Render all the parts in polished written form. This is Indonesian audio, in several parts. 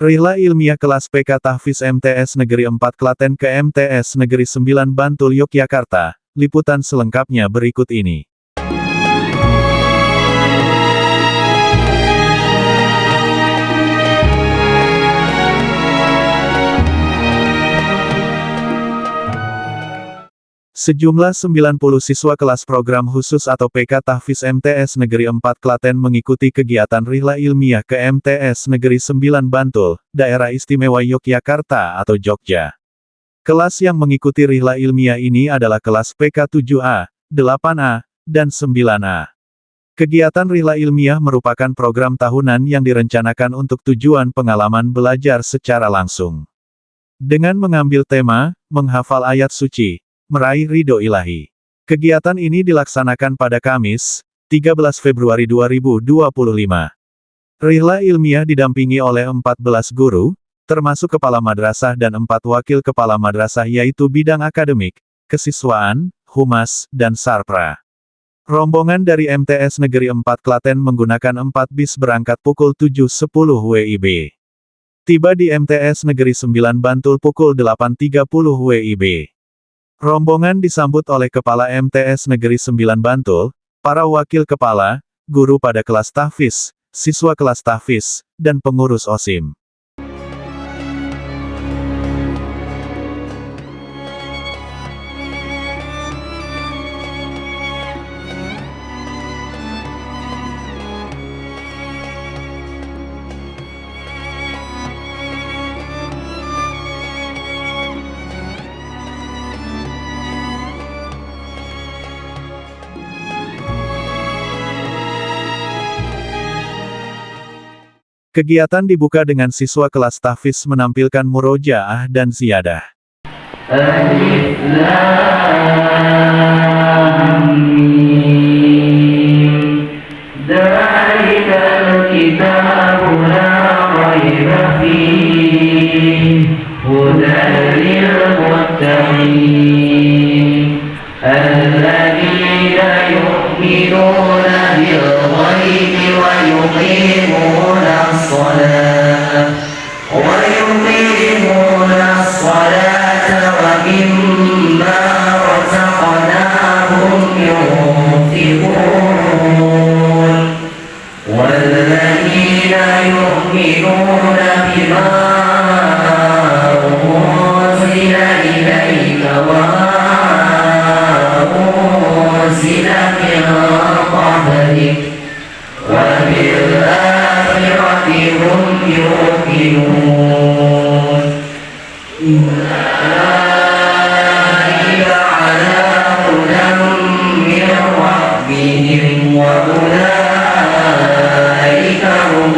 Rihla Ilmiah Kelas PK Tahfiz MTS Negeri 4 Klaten ke MTS Negeri 9 Bantul Yogyakarta. Liputan selengkapnya berikut ini. Sejumlah 90 siswa kelas program khusus atau PK Tahfiz MTS Negeri 4 Klaten mengikuti kegiatan Rihla Ilmiah ke MTS Negeri 9 Bantul, Daerah Istimewa Yogyakarta atau Jogja. Kelas yang mengikuti Rihla Ilmiah ini adalah kelas PK 7A, 8A, dan 9A. Kegiatan Rihla Ilmiah merupakan program tahunan yang direncanakan untuk tujuan pengalaman belajar secara langsung. Dengan mengambil tema, menghafal ayat suci, meraih ridho ilahi. Kegiatan ini dilaksanakan pada Kamis, 13 Februari 2025. Rihla Ilmiah didampingi oleh 14 guru, termasuk kepala madrasah dan 4 wakil kepala madrasah yaitu bidang akademik, kesiswaan, humas, dan sarpra. Rombongan dari MTS Negeri 4 Klaten menggunakan 4 bis berangkat pukul 7.10 WIB. Tiba di MTS Negeri 9 Bantul pukul 8.30 WIB. Rombongan disambut oleh Kepala MTS Negeri 9 Bantul, para wakil kepala, guru pada kelas tahfiz, siswa kelas tahfiz, dan pengurus OSIM. Kegiatan dibuka dengan siswa kelas tahfiz menampilkan murojaah dan ziyadah. Alif Lam Mim. Dzalikal kitabu la raiba fihi hudan lil muttaqin alladzina yu'minuna bil ghaibi wa yuqimuna ويقيمون الصلاة ومما رزقناهم ينفقون والذين يؤمنون بما أنزل إليك وما أنزل من قبلك وبالآخرة هم يوقنون أولئك على هدى من ربهم وأولئك هم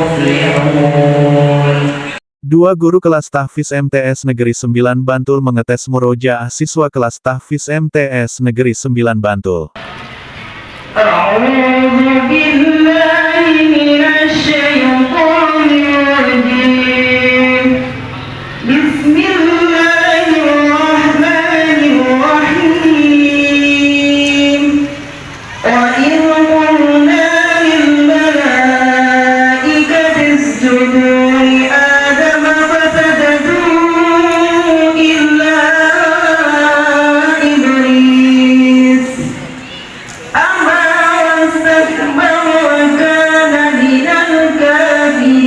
المفلحون. Dua guru kelas tahfiz MTS Negeri 9 Bantul mengetes murojaah siswa kelas tahfiz MTS Negeri 9 Bantul. أعوذ بالله من الشيطان الرجيم. بسم الله الرحمن الرحيم. وإذ قلنا للملائكة اسجدوا لآدم فسجدوا إلا إبليس أبى واستكبر وكان من الكافرين.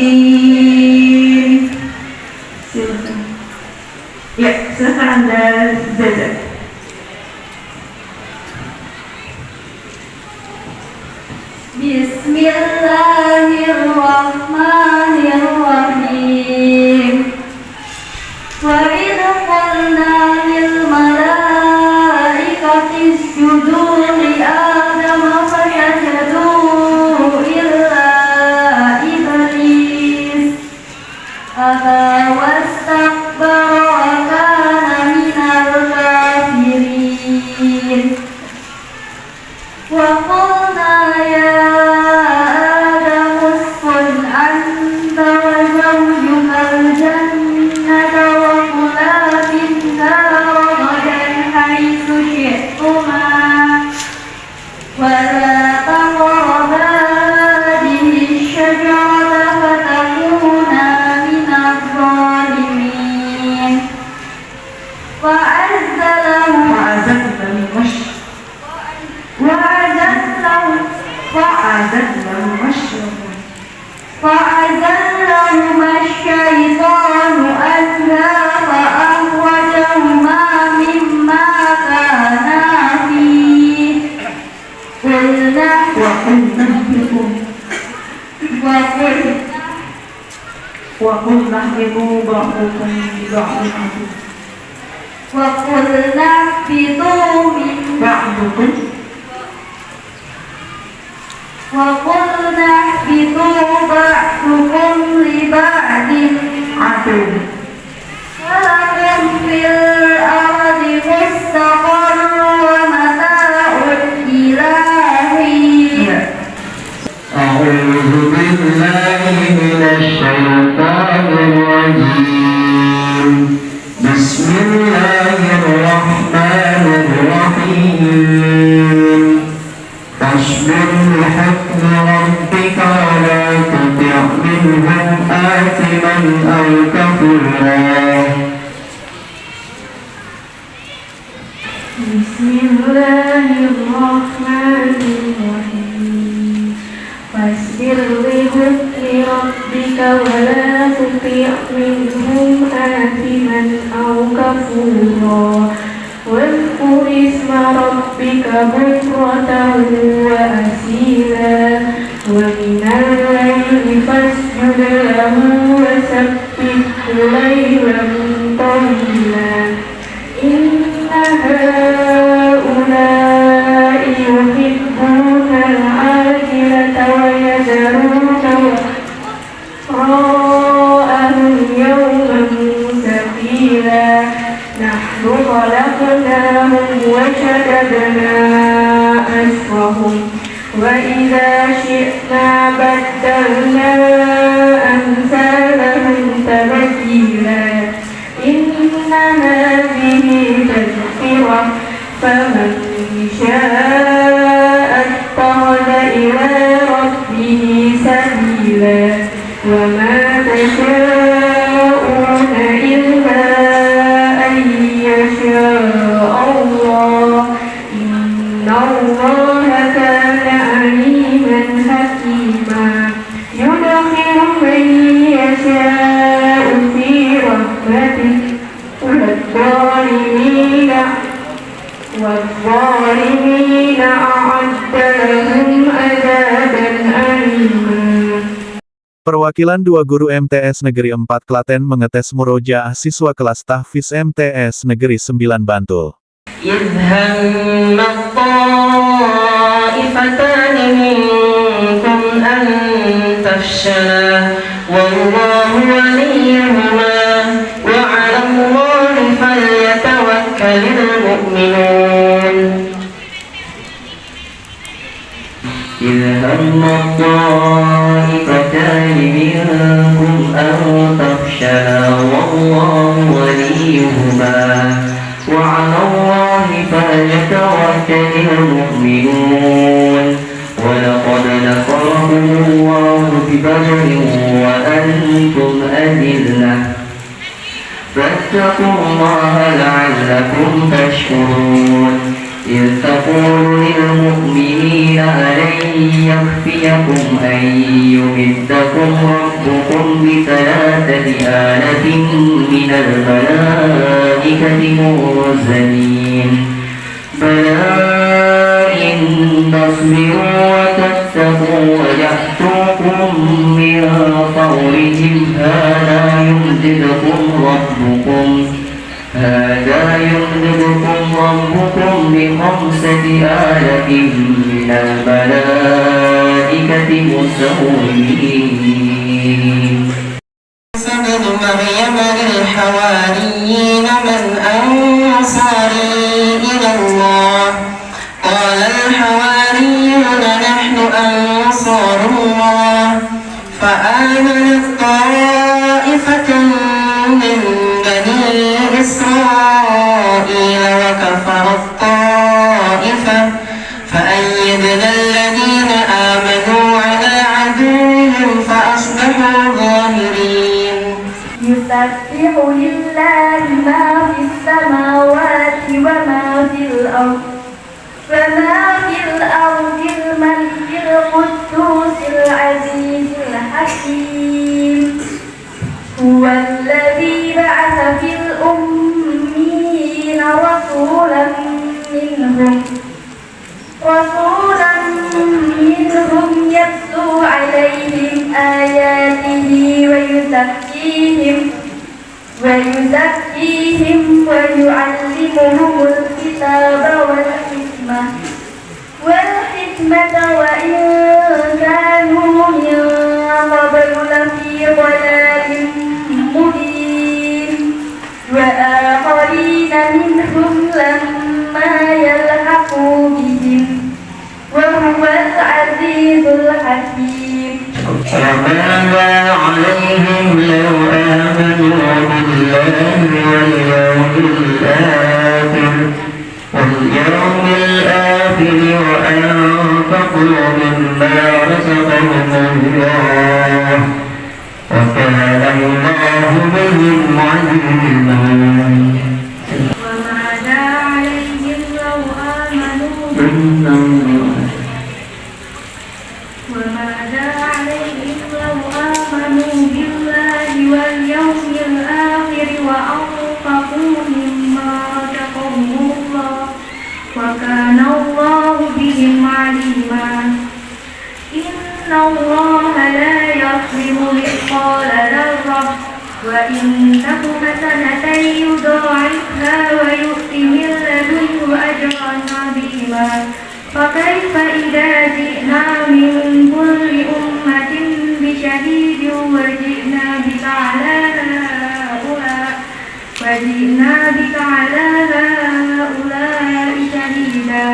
Ya, silakan Anda baca. Bismillahirrahmanirrahim. Wa idh qulna lil malaikati isjudu li Adam fasajadu illa iblis aba wastakbara wa kana minal kafirin. Wa qulna ya Adam uskun anta wa zawjukal jannata wa kula minha ragadan haitsu syi'tuma wa la taqraba hadhihi الشجرة فتكونا وقلنا اهبطوا بعضكم لبعض عدو وقلنا اهبطوا من بعضكم وقلنا اهبطوا بعضكم لبعض عدو ولكم في الأرض مستقر ومتاع إلى حين. أعوذ بالله من الشيطان الرجيم. بسم الله الرحمن الرحيم. فاصبر لحكم ربك ولا تطع منهم آثما أو كفورا. بسم الله الرحمن الرحيم. فاصبر لحكم ربك ولا تطع منهم آثما أو كفورا واذكر اسم ربك بكرة وأصيلا ومن الليل فاسجد له وسبحه ليلا طويلا إن هؤلاء يحبون العاجلة ويذرون وراءهم يوما ثقيلا نحن خلقناهم وشددنا أسرهم وإذا شئنا بدلنا أمثالهم تبديلا إن هذه تذكرة فمن شاء اتخذ إلى ربه سبيلا وما تشاءون إلا أن يشاء الله إن الله كان عليما حكيما يدخل من يشاء في رحمته والظالمين أعد لهم عذابا أليما. Perwakilan dua guru MTS Negeri 4 Klaten mengetes murojaah siswa kelas tahfiz MTS Negeri 9 Bantul. إذ هم الطائفتان منكم أن تفشلا والله وليهما وعلى الله فليتوكل المؤمنون. إذ هم الطائفتان منكم أن تفشلا والله وليهما وعلى الله فليتوكل المؤمنون. ولقد نصركم الله ببدر وأنتم أذلة فاتقوا الله لعلكم تشكرون. إذ تقول للمؤمنين ألن يكفيكم أن يمدكم ربكم ب3,000 من الملائكة منزلين بلى إن تصبروا وتتقوا ويأتوكم من فورهم هذا يمددكم ربكم ب5,000 من الملائكة مسومين. ابن مريم للحواريين من أنصاري إلى الله قال الحواريون نحن أنصار الله فآمنت طائفة من بني إسرائيل وكفرت طائفة فأيدنا الذين آمنوا على عدوهم فأصبحوا ظاهرين. يسبح لله ما في السماوات وما في الأرض الملك القدوس العزيز الحكيم هو الذي بعث في الأميين رسولا منهم يتلو عليهم آياته ويزكيهم ويزكيهم ويعلمهم الكتاب والحكمة وإن كانوا من قبل لفي ضلال مبين وآخرين منهم لما يلحقوا بهم وهو العزيز الحكيم. وماذا عليهم لو آمنوا بالله واليوم الآخر وأنفقوا مما رزقهم الله وكان الله بهم عليما. وماذا عليهم لو آمنوا بالله واليوم الآخر وأنفقوا مما رزقهم الله وكان الله بهم عليما. إن الله لا يظلم مثقال ذرة وإن تك حسنة يضاعفها ويؤت من لدنه أجرا عظيما. فكيف إذا جئنا من كل أمة بشهيد وجئنا بك على هؤلاء شهيدا.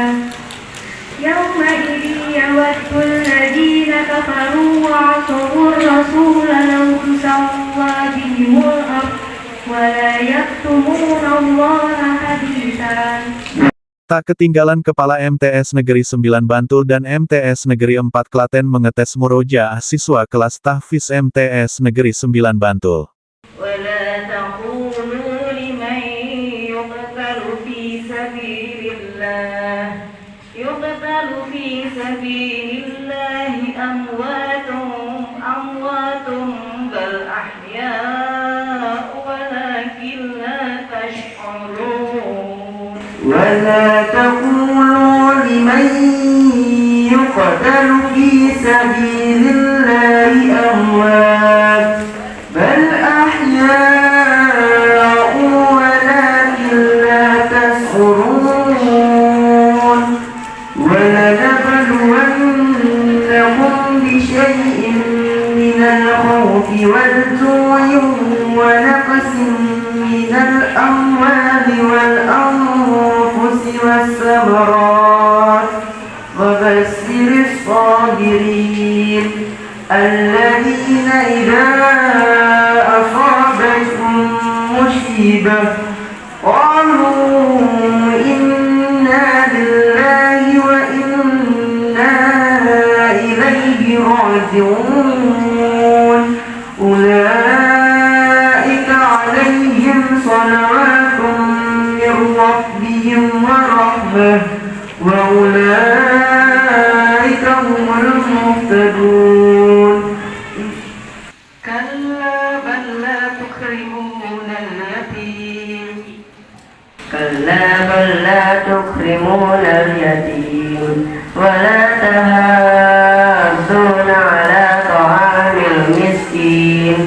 يومئذ يود الذين كفروا وعصوا الرسول لو تسوى بهم الأرض ولا يكتمون الله حديثا. Tak ketinggalan Kepala MTS Negeri 9 Bantul dan MTS Negeri 4 Klaten mengetes murojaah siswa kelas tahfiz MTS Negeri 9 Bantul. ولا تقولوا لمن يقتل في سبيل الله أموات بل أحياء ولكن لا تشعرون. ولا تقولوا لمن يقتل في سبيل الله أموات بل أحياء ولكن لا تشعرون. ولنبلونكم بشيء من الخوف والجوع ونقص من الأموال والأنفس والثمرات وبشر الصابرين الذين إذا أصابتهم مصيبة قالوا إنا لله وإنا إليه راجعون. أولئك عليهم صلوات من ربهم ورحمة وأولئك هم المهتدون. كلا بل لا تكرمون اليتيم ولا تحاضون على طعام المسكين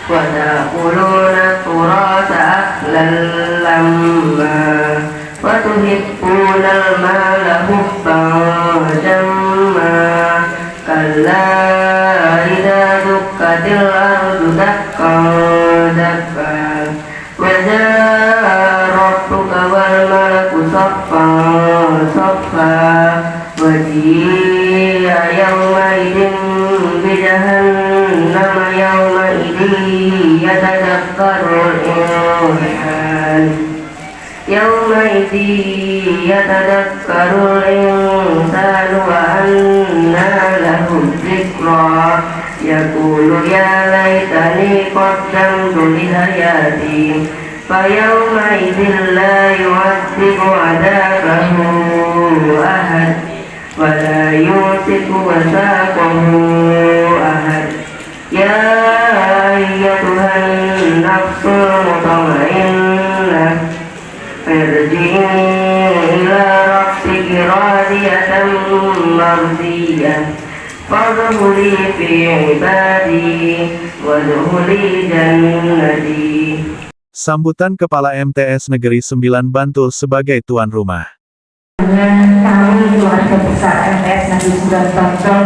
وتأكلون التراث أكلا لما وتحبون المال حبا جما. كلا إذا دكت الأرض دكا دكا وجاء ربك والملك صفا صفا وجيء يومئذ بجهنم يومئذ يتذكر الإنسان وأنى له الذكرى يقول يا ليتني قدمت لحياتي فيومئذ لا يعذب عذابه أحد ولا يوثق وثاقه أحد. يا أيتها النفس المطمئنة ارجعي إلى ربك راضية مرضية فادخلي في عبادي وادخلي جنتي. Sambutan Kepala MTS Negeri 9 Bantul sebagai tuan rumah. Kami keluarga besar MTS Negeri 9 Bantul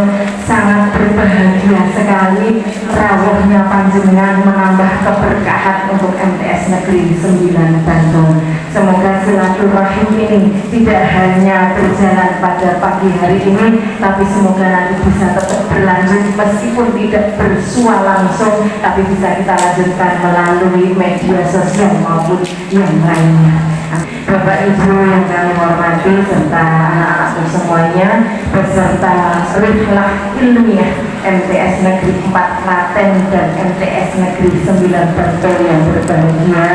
sangat berbahagia sekali rawuhnya panjenengan menambah keberkahan untuk MTS Negeri 9 Bantul. Semoga silaturahim ini tidak hanya berjalan pada pagi hari ini, tapi semoga nanti bisa tetap berlanjut meskipun tidak bersua langsung, tapi bisa kita lanjutkan melalui media sosial maupun yang lainnya. Bapak Ibu yang kami hormati serta anak-anakku semuanya beserta Rihlah Ilmiah MTS Negeri 4 Klaten dan MTS Negeri 9 Bantul yang berbahagia,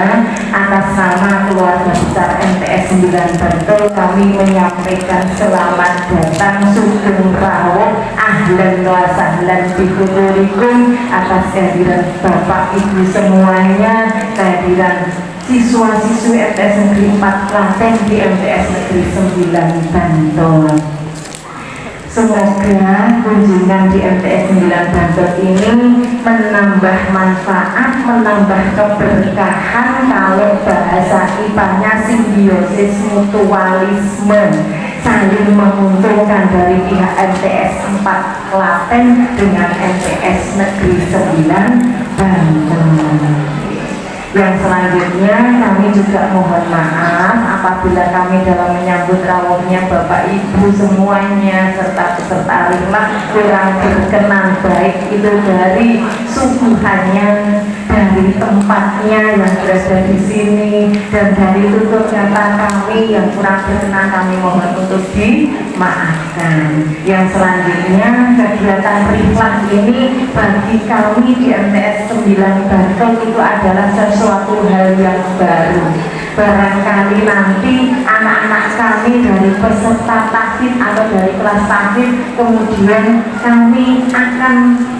atas nama keluarga besar MTS 9 Bantul kami menyampaikan selamat datang sugeng rawuh ahlan wa sahlan bihudurikum atas kehadiran Bapak Ibu semuanya, kehadiran siswa-siswi MTS Negeri 4 Klaten di MTS Negeri 9 Bantul. Semoga kunjungan di MTS 9 Bantul ini menambah manfaat, menambah keberkahan, kalau bahasa IPA-nya simbiosis mutualisme, saling menguntungkan dari pihak MTS 4 Klaten dengan MTS Negeri 9 Bantul. Yang selanjutnya kami juga mohon maaf apabila kami dalam menyambut rawuhnya Bapak Ibu semuanya serta peserta Rihlah kurang berkenan, baik itu dari suguhannya, dari tempatnya yang berada di sini, dan dari tutur kata kami yang kurang berkenan kami mohon untuk dimaafkan. Yang selanjutnya kegiatan Rihlah ini bagi kami di MTS 9 Bantul itu adalah sesuatu hal yang baru. Barangkali nanti anak-anak kami dari peserta tahfidz atau dari kelas tahfidz kemudian kami akan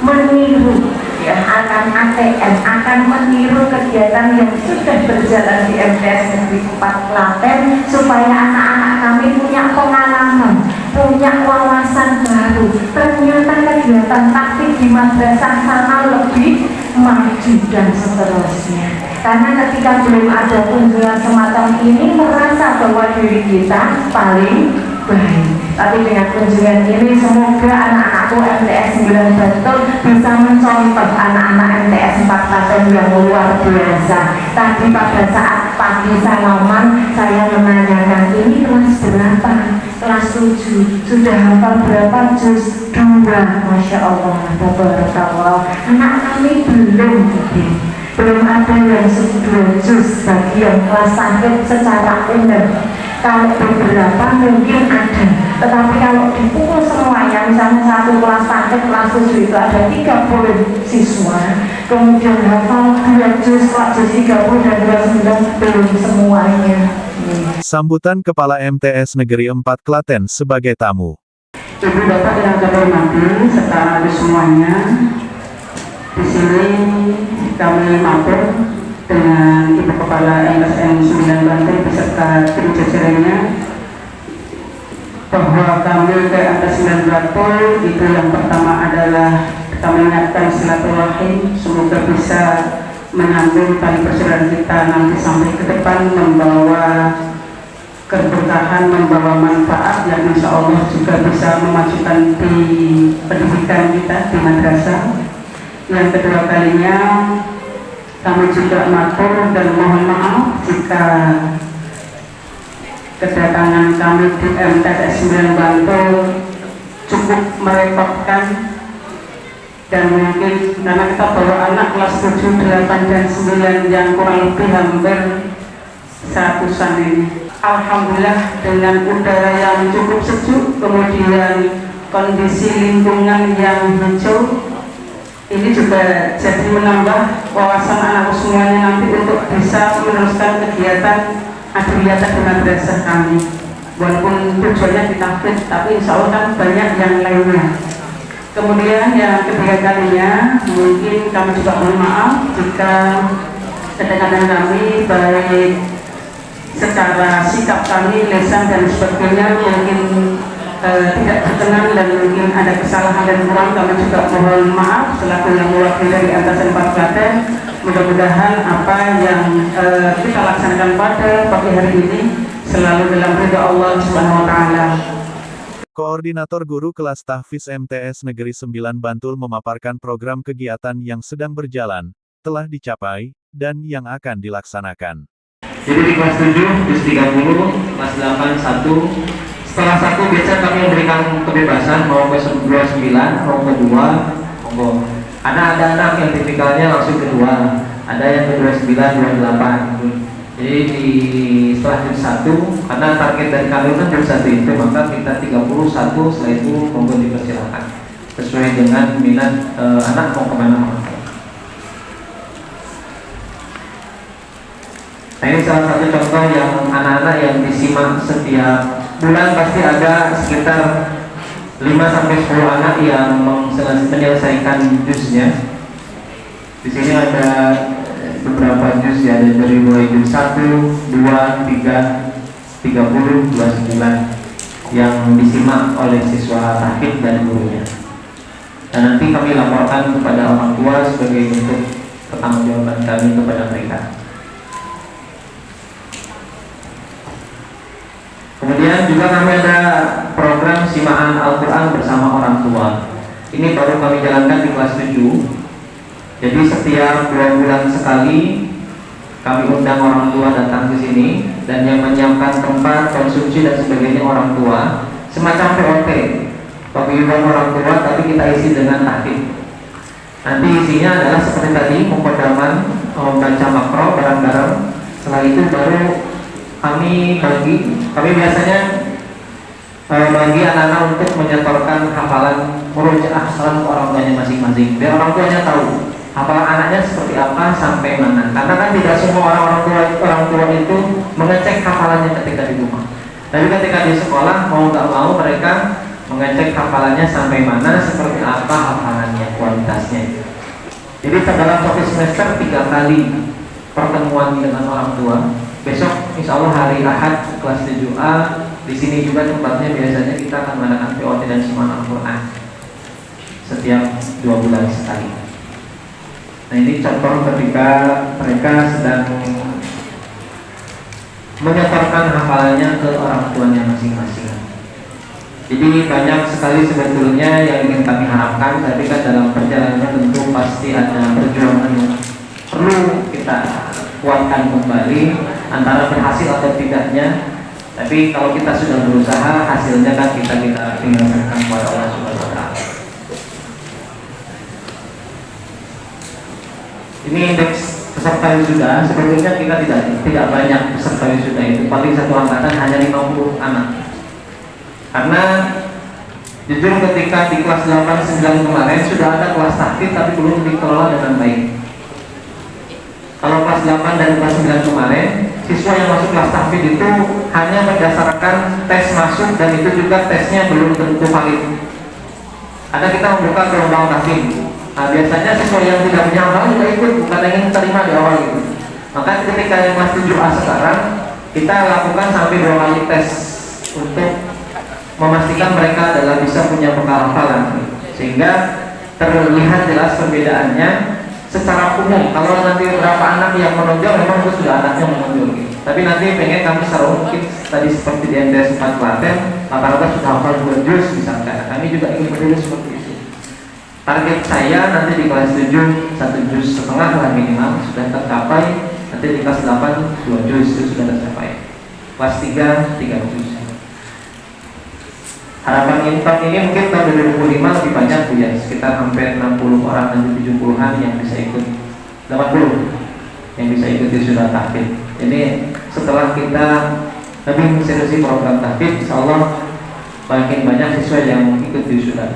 meniru, ya, akan ATM, akan meniru kegiatan yang sudah berjalan di MTS Negeri 4 Klaten supaya anak-anak kami punya pengalaman, punya wawasan baru. Ternyata kegiatan tahfidz di madrasah sana lebih maju dan seterusnya. Karena ketika belum ada kunjungan semacam ini merasa bahwa diri kita paling baik. Tapi dengan kunjungan ini semoga anak-anakku MTS 9 Bantul bisa mencontoh anak-anak MTS 4 Klaten yang luar biasa. Tadi pada saat pagi salaman saya menanyakan, ini kelas berapa? Kelas 7. Sudah hafal berapa juz? 2. Masya Allah, tabarakallah. Anak kami belum ada yang 2 juz bagi yang kelas sakit secara umum. Kalau beberapa mungkin ada, tetapi kalau dipukul semuanya, misalnya satu kelas sakit, kelas 7 itu ada 30 siswa, kemudian hafal 2 juz, kelas 30 dan 29 belum semuanya. Sambutan Kepala MTS Negeri 4 Klaten sebagai tamu. Ibu Bapak yang kami hormati serta anak semuanya, di sini kami matur dengan Ibu Kepala MTS 9 Bantul beserta tim jajarannya bahwa kami ke MTS 9 Bantul itu yang pertama adalah kami mengingatkan silaturahim, semoga bisa menyambung tali persaudaraan kita nanti sampai ke depan, membawa keberkahan, membawa manfaat yang insya Allah juga bisa memajukan di pendidikan kita di madrasah. Yang kedua kalinya kami juga matur dan mohon maaf jika kedatangan kami di MTS 9 Bantul cukup merepotkan, dan mungkin karena kita bawa anak kelas 7, 8, dan 9 yang kurang lebih hampir 100-an ini. Alhamdulillah dengan udara yang cukup sejuk, kemudian kondisi lingkungan yang hijau, ini juga jadi menambah wawasan anak semuanya nanti untuk bisa meneruskan kegiatan adwiyata di madrasah kami. Walaupun tujuannya di tahfidz, tapi insya Allah kan banyak yang lainnya. Kemudian yang ketiga kalinya, mungkin kami juga mohon maaf jika kadang-kadang kami baik secara sikap kami, lisan dan sebagainya mungkin tidak berkenan dan mungkin ada kesalahan dan kurang, kami juga mohon maaf selaku yang mewakili dari atasan Pak Klaten. Mudah-mudahan apa yang kita laksanakan pada pagi hari ini selalu dalam ridha Allah Subhanahu wa taala. Koordinator Guru Kelas Tahfiz MTS Negeri 9 Bantul memaparkan program kegiatan yang sedang berjalan, telah dicapai, dan yang akan dilaksanakan. Jadi di kelas 7, juz 30, kelas 8, 1. Setelah 1 biasa kami memberikan kebebasan mau ke 29, mau ke 2, monggo. Ada anak yang tipikalnya langsung ke 2, ada yang ke 29, 28. Jadi setelah juz 1, karena target dari kami kan juz 1 itu, maka kita 31, setelah itu monggo dipersilakan sesuai dengan minat anak mau kemana. Nah, ini salah satu contoh yang anak-anak yang disimak setiap bulan pasti ada sekitar 5-10 anak yang menyelesaikan juznya. Di sini ada beberapa juz ya, dari mulai juz 1, 2, 3, 30, 29 yang disimak oleh siswa tahfiz dan gurunya. Dan nanti kami laporkan kepada orang tua sebagai bentuk pertanggungjawaban kami kepada mereka. Kemudian juga kami ada program simaan Al-Quran bersama orang tua. Ini baru kami jalankan di kelas 7. Jadi setiap 2 bulan sekali kami undang orang tua datang ke sini, dan yang menyiapkan tempat konsumsi dan sebagainya orang tua, semacam POT, pembimbingan orang tua, tapi kita isi dengan tahfiz. Nanti isinya adalah seperti tadi, mukadamah, membaca makro bareng-bareng. Setelah itu baru kami biasanya bagi anak-anak untuk menyetorkan hafalan murojaah salam ke orang tuanya masing-masing, biar orang tuanya tahu hafalan anaknya seperti apa sampai mana. Karena kan tidak semua orang tua itu mengecek hafalannya ketika di rumah, tapi ketika di sekolah mau nggak mau mereka mengecek hafalannya sampai mana, seperti apa hafalannya, kualitasnya. Jadi dalam 1 semester 3 kali pertemuan dengan orang tua. Besok insya Allah hari Ahad kelas 7A, di sini juga tempatnya biasanya kita akan mengadakan POT dan simaan Al-Quran setiap 2 bulan sekali. Nah, ini contoh ketika mereka sedang menyetorkan hafalannya ke orang tuanya masing-masing. Jadi banyak sekali sebetulnya yang ingin kami harapkan, tapi kan dalam perjalanan tentu pasti ada perjuangan yang perlu kita kuatkan kembali, antara berhasil atau tidaknya. Tapi kalau kita sudah berusaha, hasilnya kan kita tinggal serahkan kepada Allah Subhanahu wa taala. Ini indeks peserta wisuda, sebetulnya kita tidak banyak peserta wisuda itu, paling satu angkatan hanya 50 anak. Karena jujur ketika di kelas 8, 9 kemarin sudah ada kelas tahfiz tapi belum dikelola dengan baik. Kalau kelas 8 dan kelas 9 kemarin, siswa yang masuk kelas tahfiz itu hanya berdasarkan tes masuk, dan itu juga tesnya belum tentu valid. Ada kita membuka gelombang tahfiz. Nah, biasanya siswa yang tidak punya hafalan juga ikut, bukan ingin terima di awal gitu. Maka ketika yang kelas 7A sekarang, kita lakukan sampai 2 kali tes untuk memastikan mereka adalah bisa punya bekal hafalan, sehingga terlihat jelas perbedaannya. Secara umum, kalau nanti berapa anak yang menonjol, memang itu sudah anaknya menonjol gitu. Tapi nanti pengen kami secara mungkin tadi seperti di MTS 4 Klaten, rata-rata sudah hafal 2 juz misalkan. Kami juga ingin berdiri seperti itu. Target saya nanti di kelas 7 1,5 juz lah minimal sudah tercapai. Nanti di kelas 8 2 juz itu sudah tercapai. Kelas 3 3 juz. Harapan Intan ini mungkin tahun 2025 lebih banyak Bu ya, sekitar hampir 60 orang, nanti 70-an yang bisa ikut, 80 yang bisa ikut di wisuda tahfiz. Jadi setelah kita lebih seriusi program tahfiz, insya Allah makin banyak siswa yang ikut di wisuda.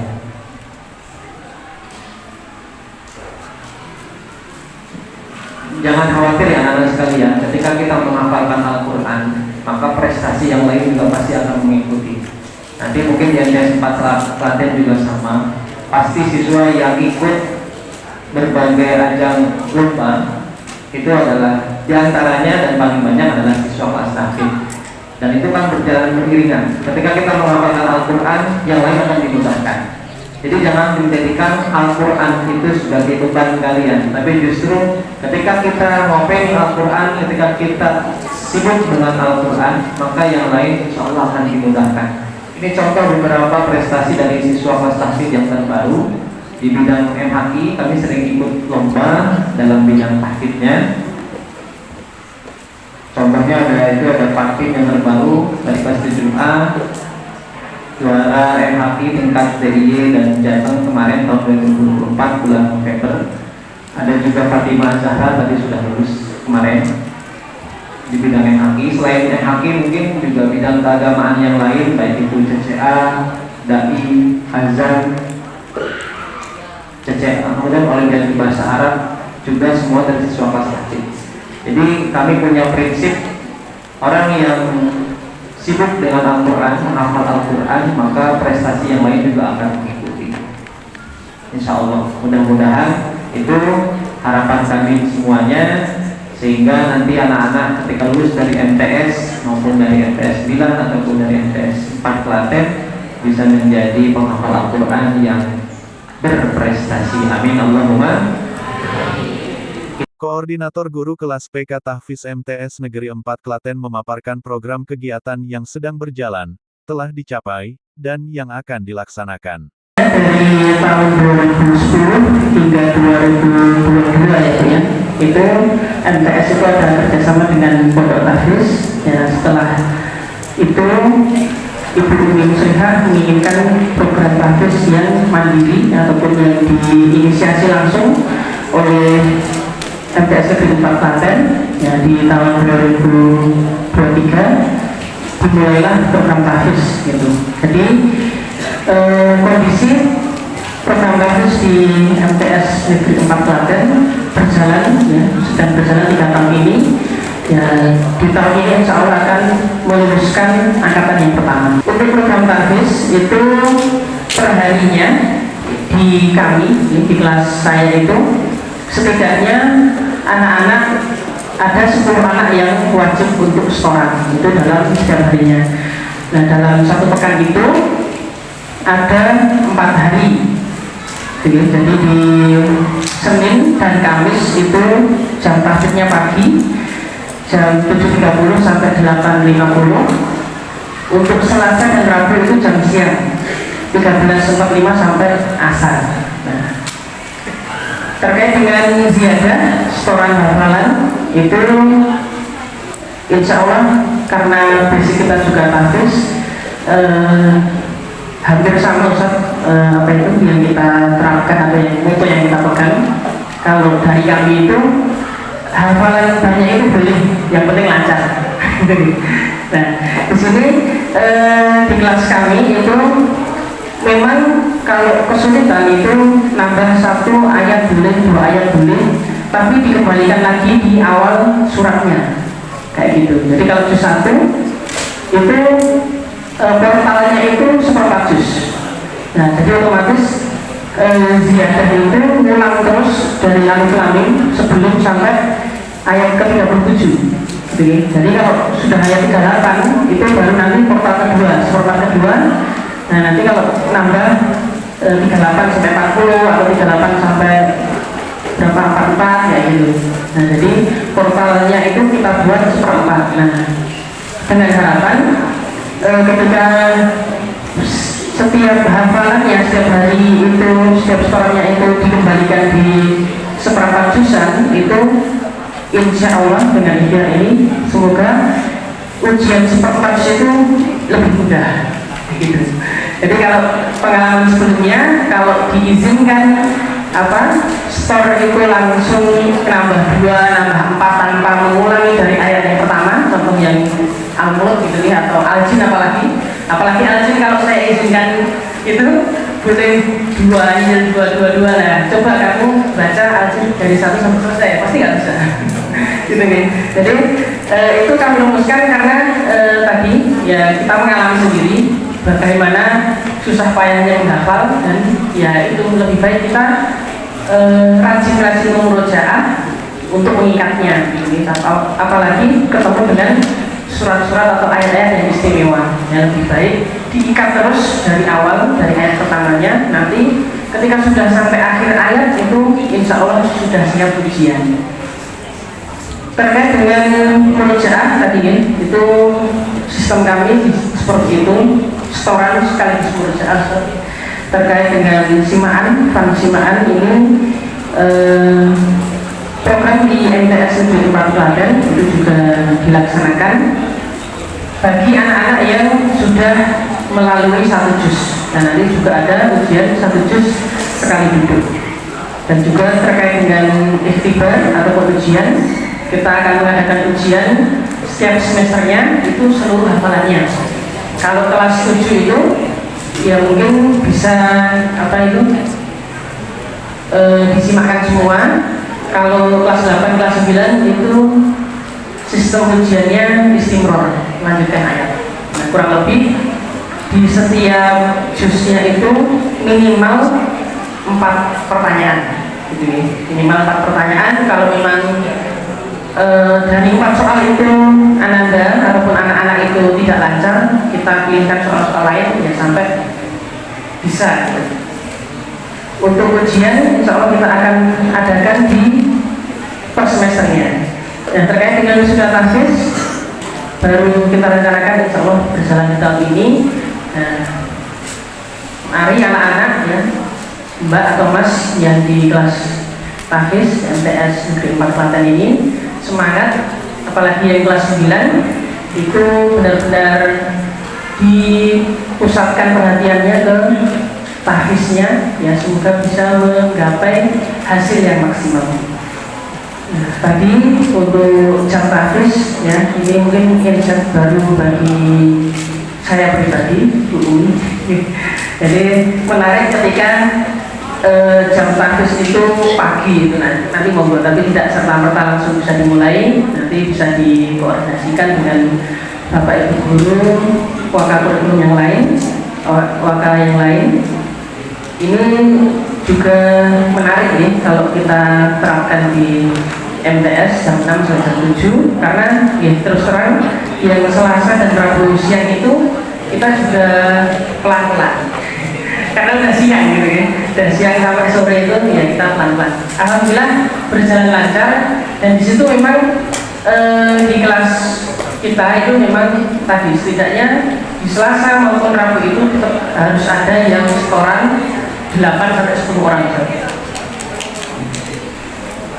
Jangan khawatir ya anak-anak sekalian, ketika kita menghafalkan Al-Quran, maka prestasi yang lain juga pasti akan mengikuti. Nanti mungkin di MTS 4 Klaten juga sama. Pasti siswa yang ikut berbagai ajang lomba itu adalah diantaranya dan paling banyak adalah siswa kelas tahfiz. dan itu kan berjalan beriringan. Ketika kita menghafalkan Al-Quran, yang lain akan dimudahkan. Jadi jangan menjadikan Al-Quran itu sebagai beban kalian, tapi justru ketika kita ngopeni Al-Quran, ketika kita sibuk dengan Al-Quran, maka yang lain insya Allah akan dimudahkan. Ini contoh beberapa prestasi dari siswa kelas tahfidz yang terbaru. Di bidang MHI kami sering ikut lomba dalam bidang tahfidznya. Contohnya ada Fakih yang terbaru dari kelas 7A, juara MHI tingkat DIY dan Jateng kemarin tahun 2024 bulan November. Ada juga Fatimah Zahra tadi sudah lulus kemarin di bidang MHI. Selain MHI mungkin juga bidang keagamaan yang lain, baik itu CCA, DAI, Azan, CCA, kemudian Olimpiade Bahasa Arab, juga semua dari siswa kelas tahfidz. Jadi kami punya prinsip, orang yang sibuk dengan Al-Quran, menghafal Al-Quran, maka prestasi yang lain juga akan mengikuti. Insya Allah, mudah-mudahan itu harapan kami semuanya, sehingga nanti anak-anak ketika lulus dari MTS maupun dari MTS 9 ataupun dari MTS 4 Klaten bisa menjadi penghafal Al-Quran yang berprestasi. Amin Allahumma. Koordinator Guru Kelas PK Tahfiz MTS Negeri 4 Klaten memaparkan program kegiatan yang sedang berjalan, telah dicapai, dan yang akan dilaksanakan. Dari tahun 2010 hingga 2022 ya, itu MTS itu ada kerjasama dengan Pondok Tahfiz. Ya, setelah itu Ibu Umi Muslihat menginginkan program tahfiz yang mandiri ataupun yang diinisiasi langsung oleh MTS Negeri 4 Klaten, ya, di tahun 2023 dimulailah program tahfiz gitu. Jadi kondisi program tahfiz di MTS Negeri 4 Klaten berjalan, ya, sedang berjalan 3 tahun ini. Ya, di tahun ini insya Allah akan meluluskan angkatan yang pertama. Untuk program tahfiz itu perharinya di kami, di kelas saya itu setidaknya anak-anak ada 10 anak yang wajib untuk setoran itu dalam setiap harinya. Nah, dalam satu pekan itu ada 4 hari. Jadi di Senin dan Kamis itu jam tahfidznya pagi jam 7.30 sampai 8.50. Untuk Selasa dan Rabu itu jam siang 13.45 sampai asar. Nah, terkait dengan ziyadah setoran hafalan itu insya Allah karena basic kita juga tahfiz, hampir sama Ustaz, apa itu yang kita terapkan atau yang moto yang kita pegang. Kalau dari kami itu hafalan banyak itu boleh, yang penting lancar. Nah, di sini di kelas kami itu memang kalau kesulitan itu nambah 1 ayat boleh, 2 ayat boleh, tapi dikembalikan lagi di awal suratnya kayak gitu. Jadi kalau juz 1 itu portalnya itu seperempat juz. Nah, jadi otomatis ziyadah itu ngulang terus dari alif lam mim sebelum sampai ayat ke-37. Jadi kalau sudah ayat 38 itu baru nanti portal kedua, seperempat kedua. Nah, nanti kalau nambah 38 sampai 40 atau 38 sampai berapa 44 ya gitu. Nah, jadi portalnya itu kita buat seperempat. Nah, dengan harapan ketika setiap hafalannya setiap hari itu, setiap setorannya itu dikembalikan di seperempat juzan itu, insya Allah dengan hidayah ini semoga ujian seperempat juz itu lebih mudah gitu. Jadi kalau pengalaman sebelumnya kalau diizinkan store itu langsung nambah 2, nambah 4 tanpa mengulangi dari ayat yang pertama, contoh yang Al-Mulk gitu ya, atau Al-Jin apalagi Al-Jin kalau saya izinkan itu boleh 2 lah. Coba kamu baca Al-Jin dari 1 sampai selesai, pasti nggak bisa. Gitu kan. Jadi itu kami rumuskan karena tadi ya kita mengalami sendiri bagaimana susah payahnya menghafal, dan ya itu lebih baik kita rajin-rajin memurojaah untuk mengikatnya. Apalagi ketemu dengan surat-surat atau ayat-ayat yang istimewa. Yang lebih baik diikat terus dari awal, dari ayat pertamanya. Nanti ketika sudah sampai akhir ayat itu insya Allah sudah siap ujian. Terkait dengan murojaah tadi ya, itu sistem kami seperti itu, setoran sekaligus murojaah. Terkait dengan simaan, fund simaan ini program di MTS Negeri 4 Klaten itu juga dilaksanakan bagi anak-anak yang sudah melalui 1 juz, dan nanti juga ada ujian 1 juz sekali duduk. Dan juga terkait dengan ikhtibar atau ujian, kita akan mengadakan ujian setiap semesternya itu seluruh hafalannya. Kalau kelas 7 itu ya mungkin bisa disimakkan semua. Kalau kelas 8, kelas 9 itu sistem ujiannya istimror, lanjutkan ayat. Nah, kurang lebih di setiap juznya itu minimal 4 pertanyaan gitu ya. Minimal 4 pertanyaan. Kalau memang dari 4 soal itu Ananda ataupun anak-anak itu tidak lancar, kita pilihkan soal-soal lain ya sampai bisa gitu. Untuk ujian insya Allah kita akan adakan di per semesternya. Dan terkait dengan wisuda tahfiz baru kita rencanakan insya Allah berjalan di tahun ini. Nah, mari anak-anak ya, Mbak atau Mas yang di kelas tahfiz MTS Negeri 4 Klaten ini semangat, apalagi yang kelas 9 itu benar-benar dipusatkan perhatiannya ke tahfiznya ya, semoga bisa menggapai hasil yang maksimal. Nah, tadi untuk jam tahfiz ya, ini mungkin insight baru bagi saya pribadi, Bu Umi. Jadi menarik ketika jam tahfiz itu pagi itu nanti monggo, tapi tidak serta-merta langsung bisa dimulai, nanti bisa dikoordinasikan dengan Bapak Ibu guru, wakil yang lain, wakil yang lain. Ini juga menarik nih kalau kita terapkan di MTS jam 6 sampai jam 7, karena ya terus terang yang Selasa dan Rabu siang itu kita juga pelan-pelan karena udah siang gitu ya, dan siang sampai sore itu ya kita pelan-pelan. Alhamdulillah berjalan lancar, dan di situ memang di kelas kita itu memang tadi setidaknya di Selasa maupun Rabu itu tetap harus ada yang setoran 8 sampai 10 orang.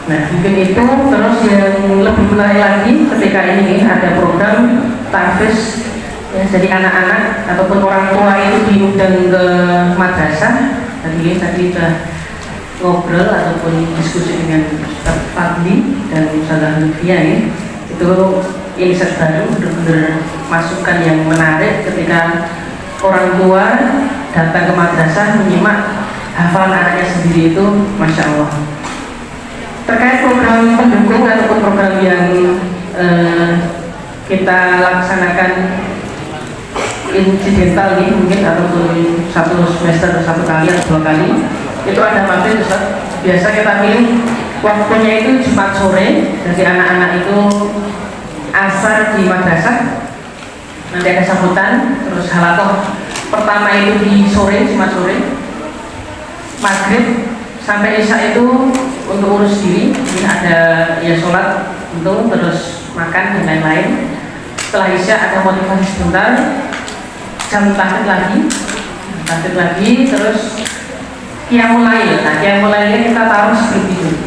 Nah mungkin itu. Terus yang lebih menarik lagi ketika ini ada program tahfiz ya, jadi anak-anak ataupun orang tua itu diundang ke madrasah. Tadi sudah ngobrol ataupun diskusi dengan Ustaz Fadli dan Ustazah Lutfia ya. Itu insight baru, benar-benar masukan yang menarik ketika orang tua datang ke madrasah menyimak hafalan anaknya sendiri itu, Masya Allah. Terkait program pendukung ataupun program yang kita laksanakan insidental nih mungkin, ataupun 1 semester 1 kali atau 2 kali, itu ada mampir Ustaz. Biasa kita pilih waktunya itu Jumat sore, jadi anak-anak itu asar di madrasah, nanti ada sambutan, terus halakoh pertama itu di sore, Jumat sore, maghrib sampai isya itu untuk urus diri, ini ada ya sholat untuk terus makan dan lain-lain. Setelah isya ada motivasi sebentar, jam tahfidz lagi, terus qiyamul lail. Nah qiyamul lailnya kita taruh sebelum tidur.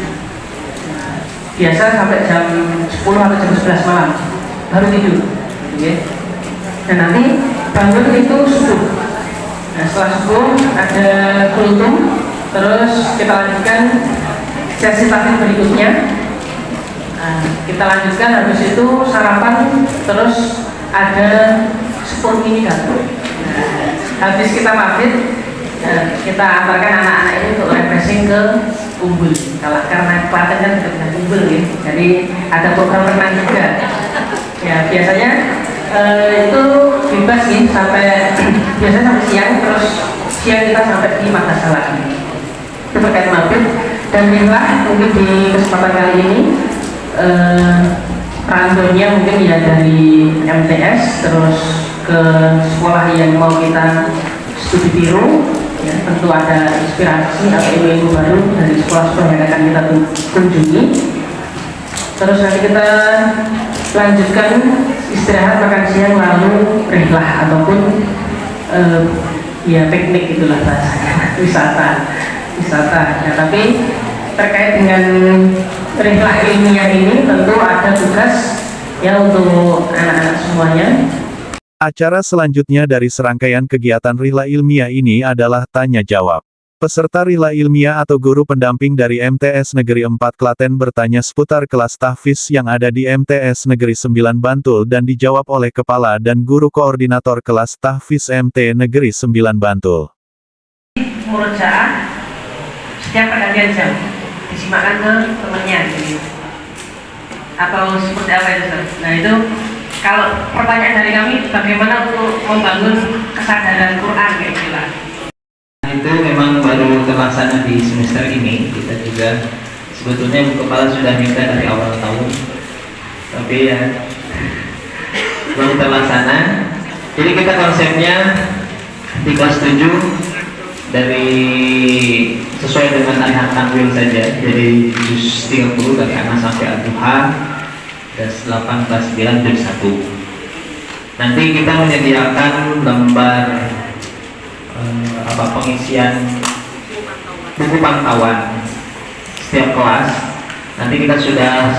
Biasa sampai jam 10 atau jam 11 malam baru tidur, okay. Dan nanti bangun itu subuh. Nah setelah subuh ada kultum, terus kita lanjutkan sesi tahfidz berikutnya. Nah, kita lanjutkan habis itu sarapan, terus ada 10 mini dapur. Nah, habis kita maghrib, kita antarkan anak-anak ini untuk refreshing ke Umbul. Karena Klaten kan dekat dengan Umbul ya, jadi ada program renang juga. Ya biasanya itu bebas nih sampai biasanya sampai siang, terus siang kita sampai di madrasah lagi. Itu terkait maghrib. Dan inilah mungkin di kesempatan kali ini randonya mungkin ya dari MTS terus ke sekolah yang mau kita studi biru, ya, tentu ada inspirasi atau ilmu baru dari sekolah-sekolah yang akan kita kunjungi. Terus nanti kita lanjutkan istirahat makan siang lalu rihlah ataupun ya piknik itulah bahasanya, wisata ya. Tapi terkait dengan rihlah ilmiah ini tentu ada tugas ya untuk anak-anak semuanya. Acara selanjutnya dari serangkaian kegiatan Rihla Ilmiah ini adalah tanya jawab. Peserta Rihla Ilmiah atau guru pendamping dari MTS Negeri 4 Klaten bertanya seputar kelas tahfiz yang ada di MTS Negeri 9 Bantul dan dijawab oleh Kepala dan Guru Koordinator kelas tahfiz MT Negeri 9 Bantul. Murojaah setiap pergantian jam disimakkan ke temannya gitu. Atau seperti apa itu, Ustaz? Nah itu kalau pertanyaan dari kami bagaimana untuk membangun kesadaran Quran kayak gitu lah. Itu memang baru terlaksana di semester ini. Kita juga sebetulnya Bu Kepala sudah minta dari awal tahun, tapi ya belum terlaksana. Jadi kita konsepnya di kelas 7 dari sesuai dengan ayat takwil saja. Jadi juz 30 dari Anas sampai Ad-Duha dan 8 kelas 9 juz 1. Nanti kita menyediakan lembar pengisian buku pantauan setiap kelas. Nanti kita sudah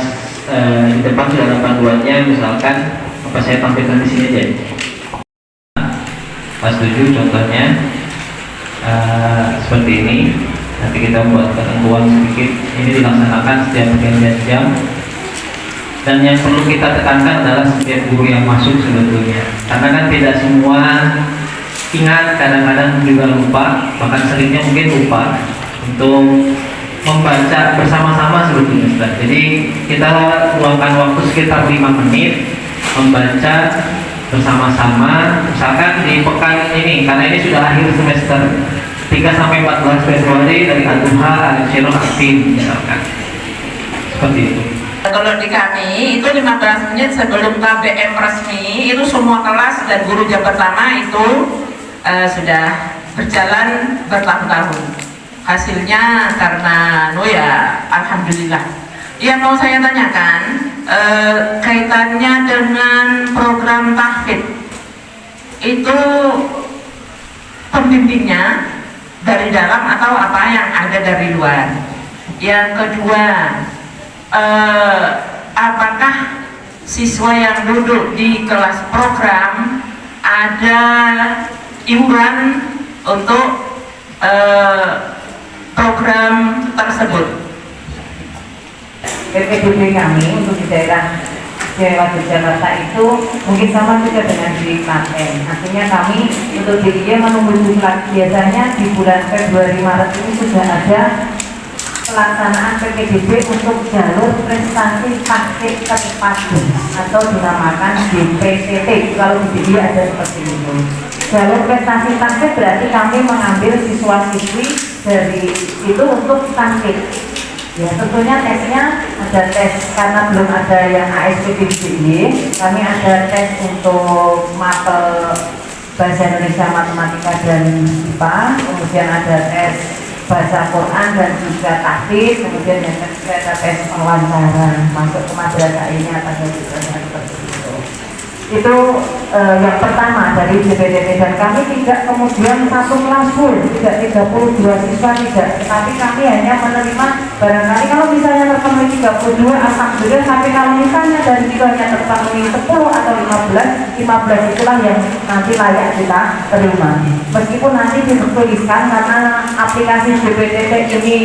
di depan sudah ada panduannya, misalkan apa saya tampilkan di sini aja. Kelas 7 contohnya seperti ini. Nanti kita buat ketentuan sedikit. Ini dilaksanakan setiap pergantian jam. Dan yang perlu kita tekankan adalah setiap guru yang masuk sebetulnya, karena kan tidak semua ingat, kadang-kadang juga lupa, bahkan seringnya mungkin lupa untuk membaca bersama-sama sebetulnya, Ustaz. Jadi kita luangkan waktu sekitar 5 menit membaca bersama-sama, misalkan di pekan ini, karena ini sudah akhir semester 3 sampai 14 Februari dari Ad-Duha, Al-Syirah, Aktif, misalkan seperti itu. Kalau di kami itu 15 menit sebelum KBM resmi itu semua kelas dan guru jabat lama itu sudah berjalan bertahun-tahun. Hasilnya karena ya alhamdulillah. Yang mau saya tanyakan kaitannya dengan program tahfidz itu pembimbingnya dari dalam atau apa yang ada dari luar? Yang kedua, apakah siswa yang duduk di kelas program ada iuran untuk program tersebut? PPDB kami untuk di daerah Jakarta itu mungkin sama juga dengan di Klaten. Artinya kami untuk dia menunggu diklat, biasanya di bulan Februari Maret ini sudah ada pelaksanaan PPDB untuk jalur prestasi praktik terpadu atau dinamakan JPTT. Kalau di dia ada seperti itu. Jalur prestasi praktik berarti kami mengambil siswa-siswi dari itu untuk praktik. Ya tentunya tesnya ada tes karena belum ada yang ASPDBY, kami ada tes untuk mapel bahasa Indonesia, matematika dan IPA, kemudian ada tes bahasa Quran dan juga tahfidz, kemudian yang ketiga ada tes wawancara masuk ke madrasah ini atau seperti itu. Itu yang pertama dari JPTT, dan kami tidak kemudian satu kelas full, tidak 32 siswa, tidak, tetapi kami hanya menerima barangkali kalau misalnya terpenuhi 32 alhamdulillah, tapi kalau misalnya dari itu hanya terpenuhi 10 atau 15 itulah yang nanti layak kita terima. Meskipun nanti dituliskan karena aplikasi JPTT ini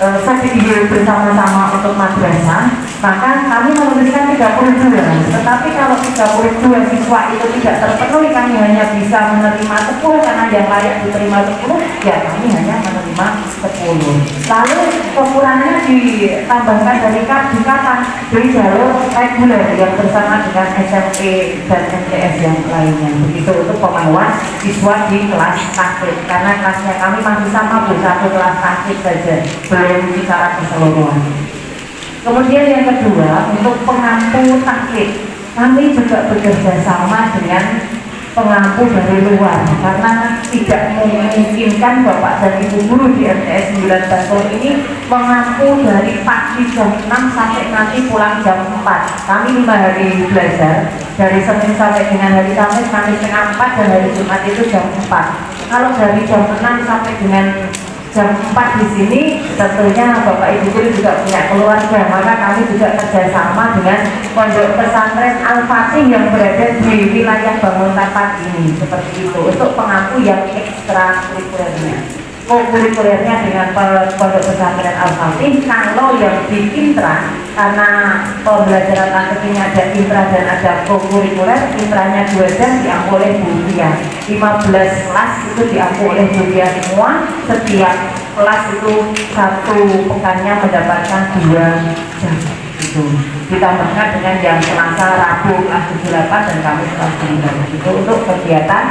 sertifikat bersama-sama untuk madrasah, maka kami menuliskan 32, tetapi kalau 32 siswa itu tidak terpenuhi, kami hanya bisa menerima 10 karena yang layak diterima 10, ya kami hanya menerima 10. Lalu kekurangannya ditambahkan dari dari jalur reguler yang bersama dengan SMP dan MTS yang lainnya, begitu untuk pemantauan siswa di kelas tahfidz, karena kelasnya kami masih sama, satu kelas tahfidz saja, belum secara keseluruhan. Kemudian yang kedua, untuk pengampu tahfidz, kami juga bekerja sama dengan pengampu dari luar karena tidak memungkinkan Bapak dan Ibu guru di MTS 9 Bantul ini mengampu dari pagi jam 6 sampai nanti pulang jam 4. Kami 5 hari belajar dari Senin sampai dengan hari Kamis, setengah 4 dan hari Jumat itu jam 4. Kalau dari jam 6 sampai dengan jam 4 di sini tentunya Bapak Ibu guru juga punya keluarga, maka kami juga kerjasama dengan Pondok Pesantren Al-Fatih yang berada di wilayah Banguntapan ini, seperti itu, untuk pengampu yang ekstra kurikulernya. Kurikulernya dengan Pondok Pesantren Al-Fatih. Kalau yang di intra, karena pembelajaran akademinya ada intra dan ada kurikuler, intranya 2 jam diampu oleh Bu Tia, 15 kelas itu diampu oleh Bu Tia semua. Setiap kelas itu satu pekannya mendapatkan 2 jam itu, ditambahkan dengan yang Selasa, Rabu kelas 78 dan Kamis kelas 9 itu untuk kegiatan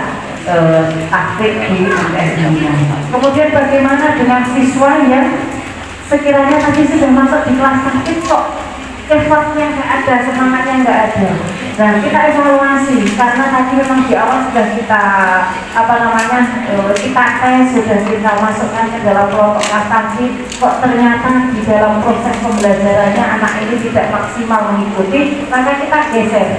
aktif di MTS. Kemudian bagaimana dengan siswa yang sekiranya tadi sudah masuk di kelas aktif kok effortnya nggak ada, semangatnya nggak ada. Nah, kita evaluasi karena tadi memang di awal sudah kita kita tes, sudah kita masukkan ke dalam kelompok kelas aktif, kok ternyata di dalam proses pembelajarannya anak ini tidak maksimal mengikuti, maka kita geser.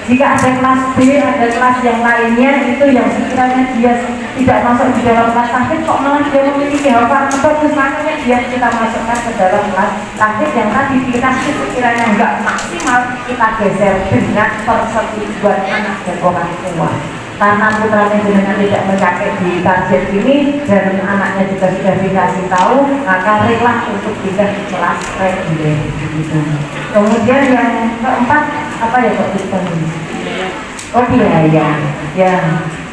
Jika ada kelas B, ada kelas yang lainnya itu yang sekiranya dia tidak masuk di dalam kelas taktik, kok malah dia memiliki hafal bagus, makanya dia kita masukkan ke dalam kelas taktik yang tadi kita sekiranya enggak maksimal, kita geser dengan persetujuan anak dan orang tua. Karena putranya dengan tidak mencapai di target ini dan anaknya juga sudah dikasih tahu, maka rela untuk pindah ke kelas reguler. Kemudian yang keempat, apa ya Pak Dikton ini? Oh, biaya. Ya,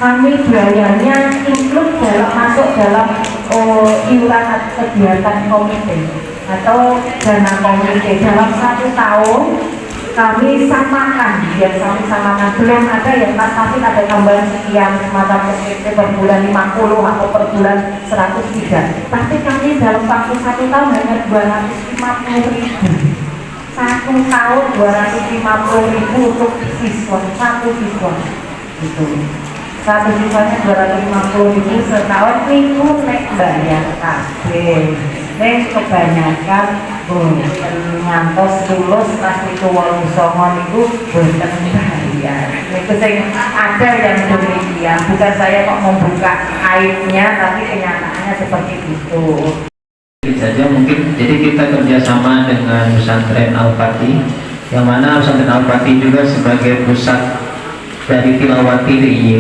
kami biayanya include masuk dalam iuran kegiatan komite atau dana komite dalam 1 tahun. Kami samakan, kami samakan. Belum ada yang pasti ada tambahan sekian semacam SPP per bulan 50 atau per bulan 100 tapi kami dalam waktu 1 tahun hanya 250.000. 1 tahun 250.000 untuk siswa, 1 siswa gitu. 1 siswanya 250.000 setahun itu nek bayar kabeh. Nek kebanyakan ngantos lulus kelas itu 89 itu boten bayar. Itu ada yang demikian. Bukan saya kok membuka aibnya, tapi kenyataannya seperti itu. Saja mungkin, jadi kita kerjasama dengan Pesantren Al-Fatih, yang mana Pesantren Al-Fatih juga sebagai pusat dari Tilawati DIY.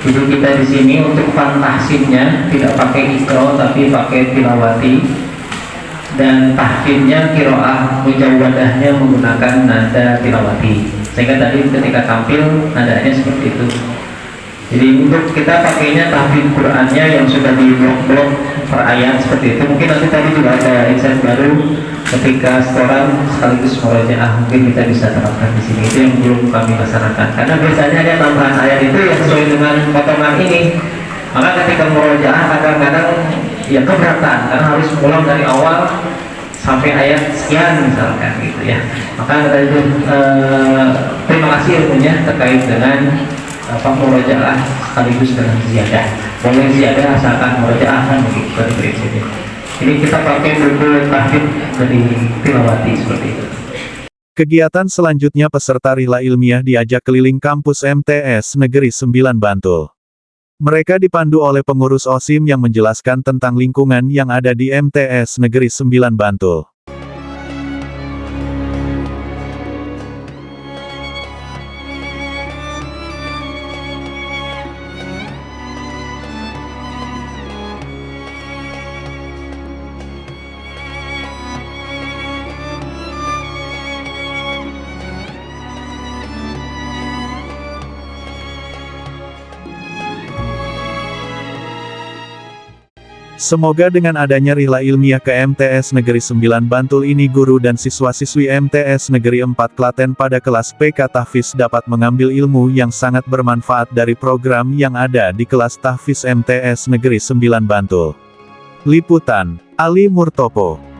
Jadi kita di sini untuk tahsinnya tidak pakai ikro tapi pakai tilawati, dan tahfinnya kiroah mujawadahnya menggunakan nada tilawati, sehingga tadi ketika tampil nadanya seperti itu. Jadi untuk kita pakainya tahfidz Qur'annya yang sudah di blok-blok per ayat seperti itu. Mungkin nanti tadi juga ada insight baru ketika setoran sekaligus murojaah, mungkin kita bisa terapkan di sini. Itu yang belum kami laksanakan. Karena biasanya ada tambahan ayat itu yang sesuai dengan potongan ini. Maka ketika murojaah kadang-kadang ya keberatan karena harus pulang dari awal sampai ayat sekian misalkan gitu ya. Maka terima kasih ilmunya terkait dengan murojaah sekaligus dengan ziyadah. Boleh ziyadah asalkan murojaah kan begitu prinsipnya. Jadi kita pakai buku tahfidz dari Tilawati seperti itu. Kegiatan selanjutnya peserta Rihla Ilmiah diajak keliling kampus MTS Negeri 9 Bantul. Mereka dipandu oleh pengurus OSIM yang menjelaskan tentang lingkungan yang ada di MTS Negeri 9 Bantul. Semoga dengan adanya Rihla Ilmiah ke MTS Negeri 9 Bantul ini guru dan siswa-siswi MTS Negeri 4 Klaten pada kelas PK Tahfiz dapat mengambil ilmu yang sangat bermanfaat dari program yang ada di kelas Tahfiz MTS Negeri 9 Bantul. Liputan, Ali Murtopo.